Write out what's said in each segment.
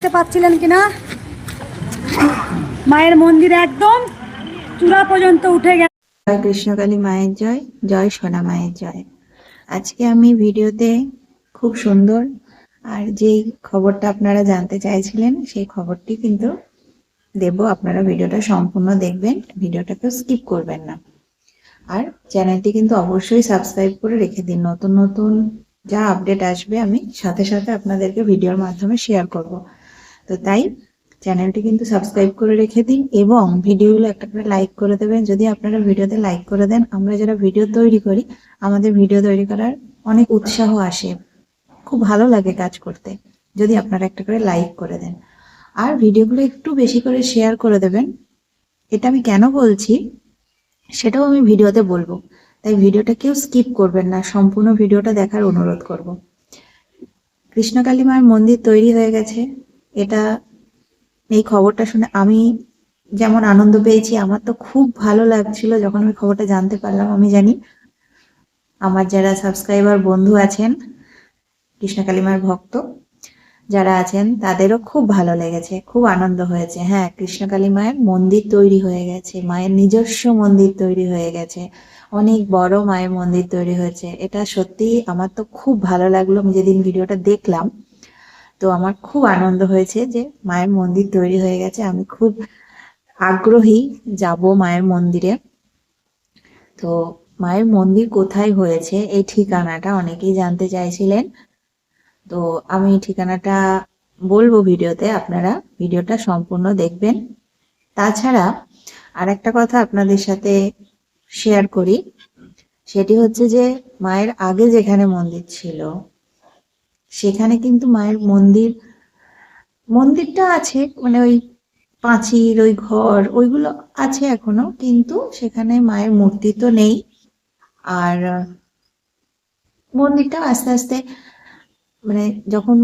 দেখতে পাচ্ছিলেন কিনা মায়ের মন্দির একদম চূড়া পর্যন্ত উঠে গেছে। জয় কৃষ্ণকালী মায়ের জয়, জয় সোনা মায়ের জয়। আজকে আমি ভিডিওতে খুব সুন্দর আর যেই খবরটা আপনারা জানতে চাইছিলেন সেই খবরটি কিন্তু দেব। আপনারা ভিডিওটা সম্পূর্ণ দেখবেন, ভিডিওটাকে স্কিপ করবেন না। আর চ্যানেলটি কিন্তু অবশ্যই সাবস্ক্রাইব করে রেখে দিন। নতুন নতুন যা আপডেট আসবে আমি সাথে সাথে আপনাদেরকে ভিডিওর মাধ্যমে শেয়ার করব। তো তাই চ্যানেলটি কিন্তু সাবস্ক্রাইব করে রেখে দিন এবং ভিডিওগুলো একটা করে লাইক করে দেবেন। যদি আপনারা ভিডিওতে লাইক করে দেন, আমরা যারা ভিডিও তৈরি করি আমাদের ভিডিও তৈরি করার অনেক উৎসাহ আসে, খুব ভালো লাগে কাজ করতে যদি আপনারা একটা করে লাইক করে দেন। আর ভিডিওগুলো একটু বেশি করে শেয়ার করে দেবেন। এটা আমি কেন বলছি সেটাও আমি ভিডিওতে বলবো, তাই ভিডিওটা কেউ স্কিপ করবেন না, সম্পূর্ণ ভিডিওটা দেখার অনুরোধ করব। কৃষ্ণকালী মায়ের মন্দির তৈরি হয়ে গেছে, এটা এই খবরটা শুনে আমি যেমন আনন্দ পেয়েছি, আমার তো খুব ভালো লাগছিল যখন আমি খবরটা জানতে পারলাম। আমি জানি আমার যারা সাবস্ক্রাইবার বন্ধু আছেন, কৃষ্ণকালী মায়ের ভক্ত যারা আছেন, তাদেরও খুব ভালো লেগেছে, খুব আনন্দ হয়েছে। হ্যাঁ, কৃষ্ণকালী মায়ের মন্দির তৈরি হয়ে গেছে, মায়ের নিজস্ব মন্দির তৈরি হয়ে গেছে, অনেক বড় মায়ের মন্দির তৈরি হয়েছে। এটা সত্যি আমার তো খুব ভালো লাগলো। আমি যেদিন ভিডিওটা দেখলাম তো আমার খুব আনন্দ হয়েছে যে মায়ের মন্দির তৈরি হয়ে গেছে। আমি খুব আগ্রহী যাব মায়ের মন্দিরে। তো মায়ের মন্দির কোথায় হয়েছে এই ঠিকানাটা অনেকেই জানতে চাইছিলেন, তো আমি ঠিকানাটা বলবো ভিডিওতে, আপনারা ভিডিওটা সম্পূর্ণ দেখবেন। তাছাড়া আর একটা কথা আপনাদের সাথে শেয়ার করি, সেটি হচ্ছে যে মায়ের আগে যেখানে মন্দির ছিল সেখানে কিন্তু মায়ের মন্দিরটা আছে, মানে ওই পাঁচির ওই ঘর ওইগুলো আছে এখনো, কিন্তু সেখানে মায়ের মূর্তি তো নেই। আর মন্দিরটা আস্তে আস্তে, মানে যখন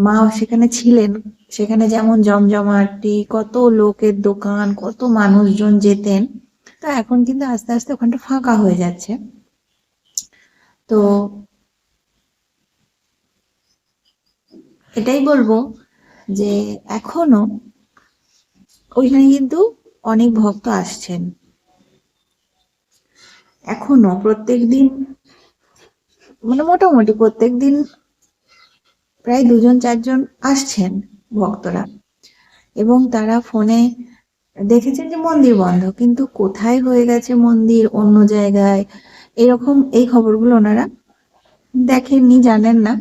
মা সেখানে ছিলেন, সেখানে যেমন জমজমাটি, কত লোকের দোকান, কত মানুষজন যেতেন, তো এখন কিন্তু আস্তে আস্তে ওখানটা ফাঁকা হয়ে যাচ্ছে। তো এটাই বলবো যে এখনো ওইখানে কিন্তু অনেক ভক্ত আসছেন, এখনো প্রত্যেক দিন, মানে মোটামুটি প্রত্যেক দিন প্রায় 2-4 জন আসছেন ভক্তরা। এবং তারা ফোনে দেখেছেন যে মন্দির বন্ধ, কিন্তু কোথায় হয়ে গেছে মন্দির, অন্য জায়গায়, এরকম এই খবরগুলো ওনারা দেখেননি, জানেন না।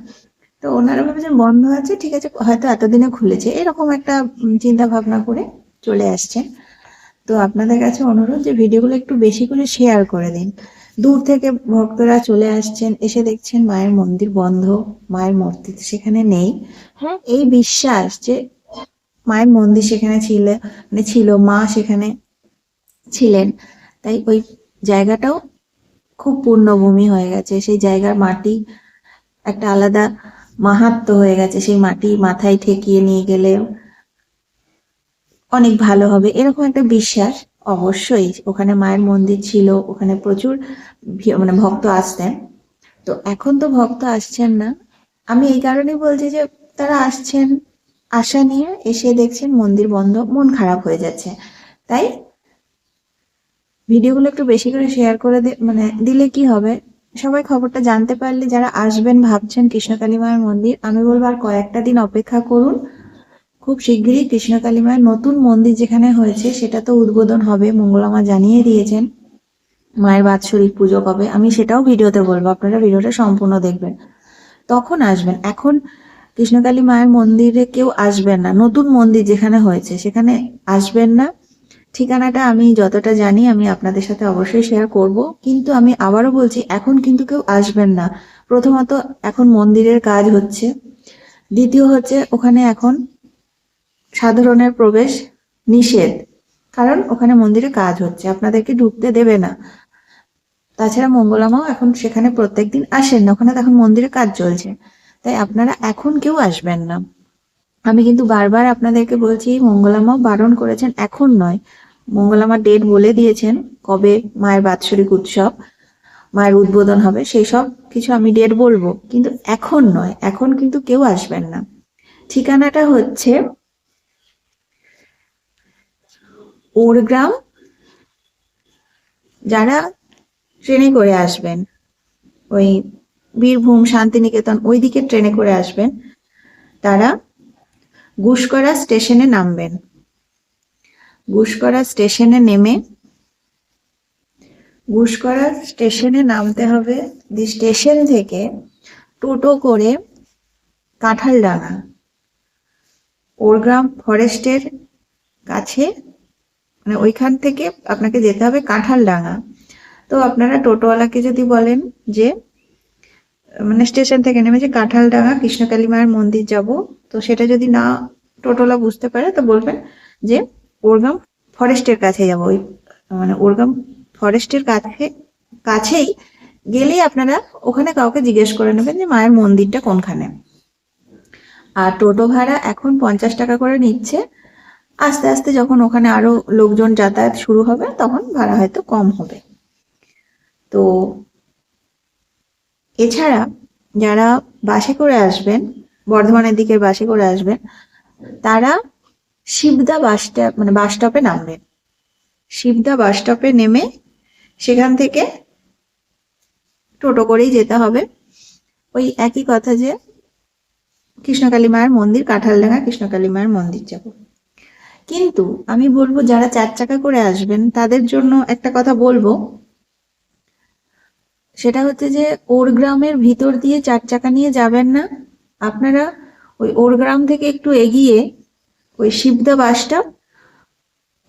তো ওনারা ভাবছেন বন্ধ আছে, ঠিক আছে হয়তো এতদিনে খুলেছে, এরকম একটা চিন্তা ভাবনা করে চলে আসছেন। তো আপনাদের কাছে অনুরোধ যে ভিডিওগুলো একটু বেশি করে শেয়ার করে দিন। দূর থেকে ভক্তরা চলে আসছেন, এসে দেখছেন মায়ের মন্দির বন্ধ, মায়ের মূর্তি সেখানে নেই। হ্যাঁ, এই বিশ্বাস যে মায়ের মন্দির সেখানে ছিল, মানে ছিল, মা সেখানে ছিলেন, তাই ওই জায়গাটাও খুব পূর্ণভূমি হয়ে গেছে। সেই জায়গার মাটি একটা আলাদা মাহাত্ম্য হয়ে গেছে, সেই মাটি মাথায় ঠেকিয়ে নিয়ে গেলে অনেক ভালো হবে, এরকম একটা বিশ্বাস। অবশ্যই ওখানে মায়ের মন্দির ছিল, ওখানে প্রচুর মানে ভক্ত আসতেন। তো এখন তো ভক্ত আসছেন না, আমি এই কারণেই বলছি যে তারা আসছেন, আশা নিয়ে এসে দেখছেন মন্দির বন্ধ, মন খারাপ হয়ে যাচ্ছে। তাই ভিডিওগুলো একটু বেশি করে শেয়ার করে মানে দিলে কি হবে, সবাই খবরটা জানতে পারলে, যারা আসবেন ভাবছেন কৃষ্ণকালী মায়ের মন্দির, আমি বলবো আর কয়েকটা দিন অপেক্ষা করুন। খুব শিগগিরই কৃষ্ণকালী মায়ের নতুন মন্দির যেখানে হয়েছে সেটা তো উদ্বোধন হবে, মঙ্গলামা জানিয়ে দিয়েছেন। মায়ের বাৎসরিক পুজো কবে আমি সেটাও ভিডিওতে বলবো, আপনারা ভিডিওটা সম্পূর্ণ দেখবেন, তখন আসবেন। এখন কৃষ্ণকালী মায়ের মন্দিরে কেউ আসবেন না, নতুন মন্দির যেখানে হয়েছে সেখানে আসবেন না। ঠিকানাটা আমি যতটা জানি আমি আপনাদের সাথে অবশ্যই শেয়ার করব, কিন্তু আমি আবারও বলছি এখন কিন্তু কেউ আসবেন না। প্রথমত এখন মন্দিরের কাজ হচ্ছে, দ্বিতীয় হচ্ছে ওখানে এখন সাধারণের প্রবেশ নিষেধ, কারণ ওখানে মন্দিরে কাজ হচ্ছে, আপনাদেরকে ঢুকতে দেবে না। তাছাড়া মঙ্গলামাও এখন সেখানে প্রত্যেকদিন আসেন না, ওখানে এখন মন্দিরে কাজ চলছে, তাই আপনারা এখন কেউ আসবেন না। আমি কিন্তু বারবার আপনাদেরকে বলছি, মঙ্গলামাও বারণ করেছেন, এখন নয়, মঙ্গলামা ডেট বলে দিয়েছেন কবে মায়ের বাৎসরিক উৎসব, মায়ের উদ্বোধন হবে, সেই সব কিছু আমি ডেট বলবো, কিন্তু এখন নয়, এখন কিন্তু কেউ আসবেন না। ঠিকানাটা হচ্ছে ওরগ্রাম। যারা ট্রেনে করে আসবেন, ওই বীরভূম শান্তিনিকেতন ওই দিকে ট্রেনে করে আসবেন, তারা গুসকরা স্টেশনে নামবেন। গুসকরা স্টেশনে নেমে গুসকরা স্টেশনে নামতে হবে। স্টেশন থেকে টোটো করে কাঁঠালডাঙ্গা, ওরগ্রাম ফরেস্টের কাছে, মানে ওইখান থেকে আপনাকে যেতে হবে কাঁঠালডাঙ্গা। তো আপনারা টোটোওয়ালাকে যদি বলেন যে মানে স্টেশন থেকে নেমে যে কাঁঠালডাঙ্গা কৃষ্ণকালী মায়ের মন্দির যাব, তো সেটা যদি না টোটোওয়ালা বুঝতে পারে তো বলবেন যে ওরগ্রাম ফরেস্টের কাছে যাব। ওই মানে ওরগ্রাম ফরেস্টের কাছেই গেলেই আপনারা ওখানে কাউকে জিজ্ঞেস করে নেবেন যে মায়ের মন্দিরটা কোনখানে। আর টোটো ভাড়া এখন 50 টাকা করে নিচ্ছে। আস্তে আস্তে যখন ওখানে আরো লোকজন যাতায়াত শুরু হবে তখন ভাড়া হয়তো কম হবে। তো এছাড়া যারা বাসে করে আসবেন, বর্ধমানের দিকের বাসে করে আসবেন, তারা শিবদা বাস স্টপে নামবেন। শিবদা বাস স্টপে নেমে সেখান থেকে টোটো করেই যেতে হবে। ওই একই কথা যে কৃষ্ণকালী মায়ের মন্দির, কাঁঠালডাঙ্গা কৃষ্ণকালী মায়ের মন্দির যাব। কিন্তু আমি বলবো যারা 4 চাকা করে আসবেন তাদের জন্য একটা কথা বলবো, সেটা হচ্ছে যে ওরগ্রামের ভিতর দিয়ে 4 চাকা নিয়ে যাবেন না। আপনারা ওই ওরগ্রাম থেকে একটু এগিয়ে ওই শিবদা বাসটা,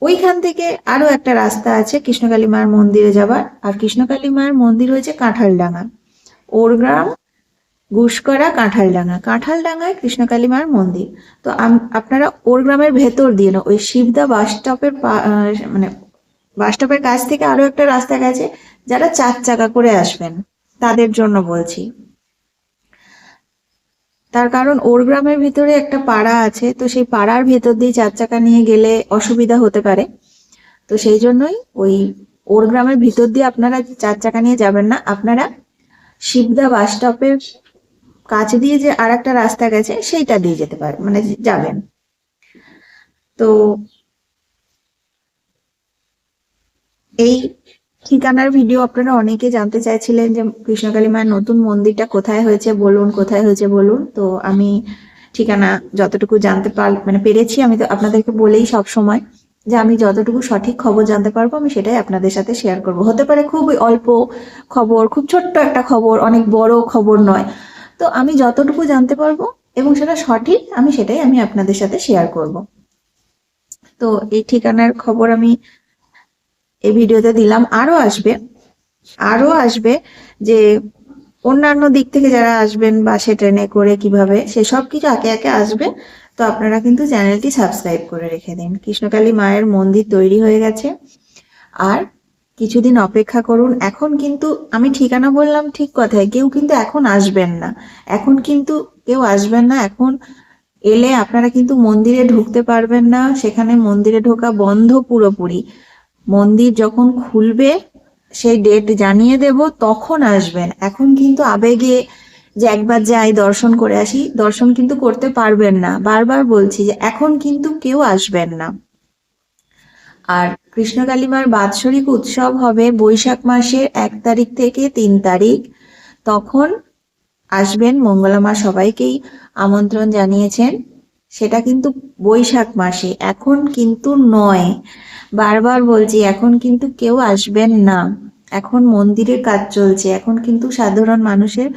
ওইখান থেকে আরো একটা রাস্তা আছে কৃষ্ণকালী মায়ের মন্দিরে যাবার। আর কৃষ্ণকালী মায়ের মন্দির হয়েছে কাঁঠালডাঙ্গা। ওরগ্রাম, গুসকরা, কাঁঠালডাঙ্গায় কৃষ্ণকালী মায়ের মন্দির। তো আপনারা ওরগ্রামের ভেতর দিয়ে না, ওই শিবদা বাস স্টপের মানে বাস স্টপের কাছ থেকে আরো একটা রাস্তা গেছে। যারা 4 চাকা করে আসবেন তাদের জন্য বলছি, তার কারণ ওরগ্রামের ভিতরে একটা পাড়া আছে, তো সেই পাড়ার ভেতর দিয়ে 4 চাকা নিয়ে গেলে অসুবিধা হতে পারে। তো সেই জন্যই ওই ওরগ্রামের ভিতর দিয়ে আপনারা 4 চাকা নিয়ে যাবেন না। আপনারা শিবদা বাস স্টপের কাছে দিয়ে যে আর একটা রাস্তা গেছে সেইটা দিয়ে যেতে পারেন, মানে যাবেন। তো এই ঠিকানার ভিডিও আপনারা অনেকে জানতে চাইছিলেন যে কৃষ্ণকালী মায়ের নতুন মন্দিরটা কোথায় হয়েছে বলুন, কোথায় হয়েছে বলুন। তো আমি ঠিকানা যতটুকু জানতে পেরেছি, আমি তো আপনাদেরকে বলেই সব সময় যে আমি যতটুকু সঠিক খবর জানতে পারবো আমি সেটাই আপনাদের সাথে শেয়ার করব। হতে পারে খুবই অল্প খবর, খুব ছোট্ট একটা খবর, অনেক বড় খবর নয়। তো আমি যতটুকু জানতে পারবো এবং সেটা সঠিক সেটাই আমি আপনাদের সাথে শেয়ার করব। তো এই ঠিকানার খবর আমি এই ভিডিওতে দিলাম। আরো আসবে যে অন্যান্য দিক থেকে যারা আসবেন বাসে ট্রেনে করে কিভাবে, সেসব কিছু একে একে আসবে। তো আপনারা কিন্তু চ্যানেলটি সাবস্ক্রাইব করে রেখে দিন। কৃষ্ণকালী মায়ের মন্দির তৈরি হয়ে গেছে, আর কিছুদিন অপেক্ষা করুন। এখন কিন্তু আমি ঠিকানা বললাম ঠিক কথায়, কেউ কিন্তু এখন আসবেন না। এখন এলে আপনারা কিন্তু মন্দিরে ঢুকতে পারবেন না। সেখানে মন্দিরে ঢোকা বন্ধ পুরোপুরি। মন্দির যখন খুলবে সেই ডেট জানিয়ে দেব, তখন আসবেন। এখন কিন্তু আবেগে যে একবার যাই দর্শন করে আসি, দর্শন কিন্তু করতে পারবেন না। বারবার বলছি যে এখন কিন্তু কেউ আসবেন না। আর কৃষ্ণকালী মার বাৎসরিক উৎসব হবে বৈশাখ মাসের 1 তারিখ থেকে 3 তারিখ। তখন আসবেন। মঙ্গলা মা সবাইকেই আমন্ত্রণ জানিয়েছেন। সেটা কিন্তু বৈশাখ মাসে, এখন কিন্তু নয়। বারবার বলছি, এখন কিন্তু কেউ আসবেন না। এখন মন্দিরের কাজ চলছে, এখন কিন্তু সাধারণ মানুষের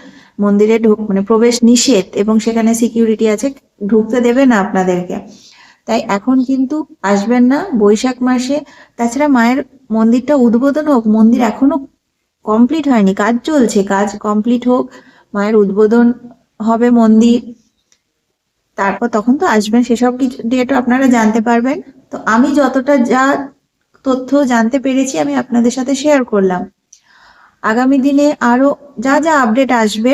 মন্দিরে প্রবেশ নিষেধ, এবং সেখানে সিকিউরিটি আছে, ঢুকতে দেবে না আপনাদেরকে। তাই এখন কিন্তু আসবেন না বৈশাখ মাসে। তাছাড়া মায়ের মন্দিরটা উদ্বোধন হোক, মন্দির এখনো কমপ্লিট হয়নি, কাজ চলছে, কাজ কমপ্লিট হোক, মায়ের উদ্বোধন হবে মন্দির, তারপর তখন তো আসবেন, সেসব কিছু ডেটও আপনারা জানতে পারবেন। তো আমি যতটা যা তথ্য জানতে পেরেছি আমি আপনাদের সাথে শেয়ার করলাম। আগামী দিনে আরো যা যা আপডেট আসবে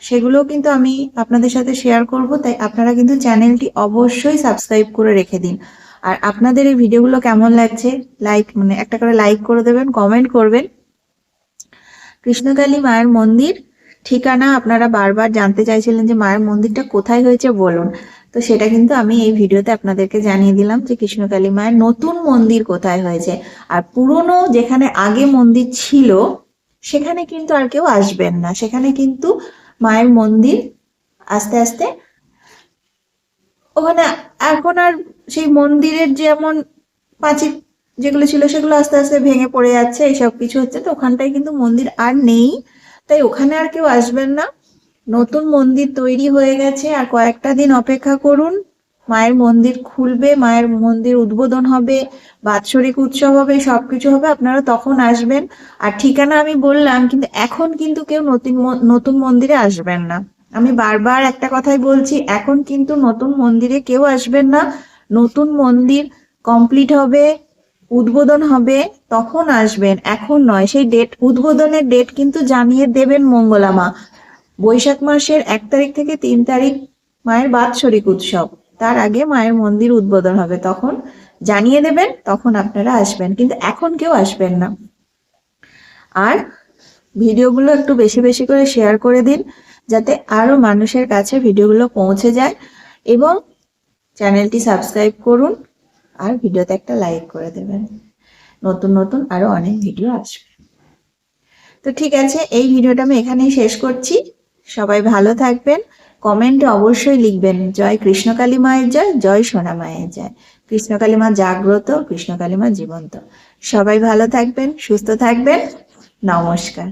সেগুলো কিন্তু আমি আপনাদের সাথে শেয়ার করব। তাই আপনারা কিন্তু চ্যানেলটি অবশ্যই সাবস্ক্রাইব করে রেখে দিন। আর আপনাদের এই ভিডিওগুলো কেমন লাগছে একটা করে লাইক করে দেবেন, কমেন্ট করবেন। কৃষ্ণকালী মায়ের মন্দির ঠিকানা আপনারা বারবার জানতে চাইছিলেন যে মায়ের মন্দিরটা কোথায় হয়েছে বলুন। তো সেটা কিন্তু আমি এই ভিডিওতে আপনাদেরকে জানিয়ে দিলাম যে কৃষ্ণকালী মায়ের নতুন মন্দির কোথায় হয়েছে। আর পুরনো যেখানে আগে মন্দির ছিল সেখানে কিন্তু আর কেউ আসবেন না, সেখানে কিন্তু মায়ের মন্দির আস্তে আস্তে ওখানে এখন আর সেই মন্দিরের যেমন প্রাচীর যেগুলো ছিল সেগুলো আস্তে আস্তে ভেঙে পড়ে যাচ্ছে, এইসব কিছু হচ্ছে। তো ওখানটায় কিন্তু মন্দির আর নেই, তাই ওখানে আর কেউ আসবেন না। নতুন মন্দির তৈরি হয়ে গেছে, আর কয়েকটা দিন অপেক্ষা করুন, মায়ের মন্দির খুলবে, মায়ের মন্দির উদ্বোধন হবে, বাৎসরিক উৎসব হবে, সবকিছু হবে, আপনারা তখন আসবেন। আর ঠিকানা আমি বললাম, কিন্তু এখন কিন্তু কেউ নতুন মন্দিরে আসবেন না। আমি বারবার একটা কথাই বলছি, এখন কিন্তু নতুন মন্দিরে কেউ আসবেন না। নতুন মন্দির কমপ্লিট হবে, উদ্বোধন হবে, তখন আসবেন, এখন নয়। সেই ডেট, উদ্বোধনের ডেট কিন্তু জানিয়ে দেবেন মঙ্গলা মা। বৈশাখ মাসের 1 তারিখ থেকে 3 তারিখ মায়ের বাৎসরিক উৎসব, তার আগে মায়ের মন্দির উদ্বোধন হবে, তখন জানিয়ে দেবেন, তখন আপনারা আসবেন, কিন্তু এখন কেউ আসবেন না। আর ভিডিওগুলো একটু বেশি বেশি করে শেয়ার করে দিন, যাতে আরো মানুষের কাছে ভিডিওগুলো পৌঁছে যায়, এবং চ্যানেলটি সাবস্ক্রাইব করুন, আর ভিডিওতে একটা লাইক করে দেবেন। নতুন নতুন আরো অনেক ভিডিও আসবে। তো ঠিক আছে, এই ভিডিওটা আমি এখানেই শেষ করছি। সবাই ভালো থাকবেন। কমেন্টে অবশ্যই লিখবেন জয় কৃষ্ণকালী মায়ের জয়, জয় সোনা মায়ের জয়। কৃষ্ণকালী মা জাগ্রত, কৃষ্ণকালী মা জীবন্ত। সবাই ভালো থাকবেন, সুস্থ থাকবেন। নমস্কার।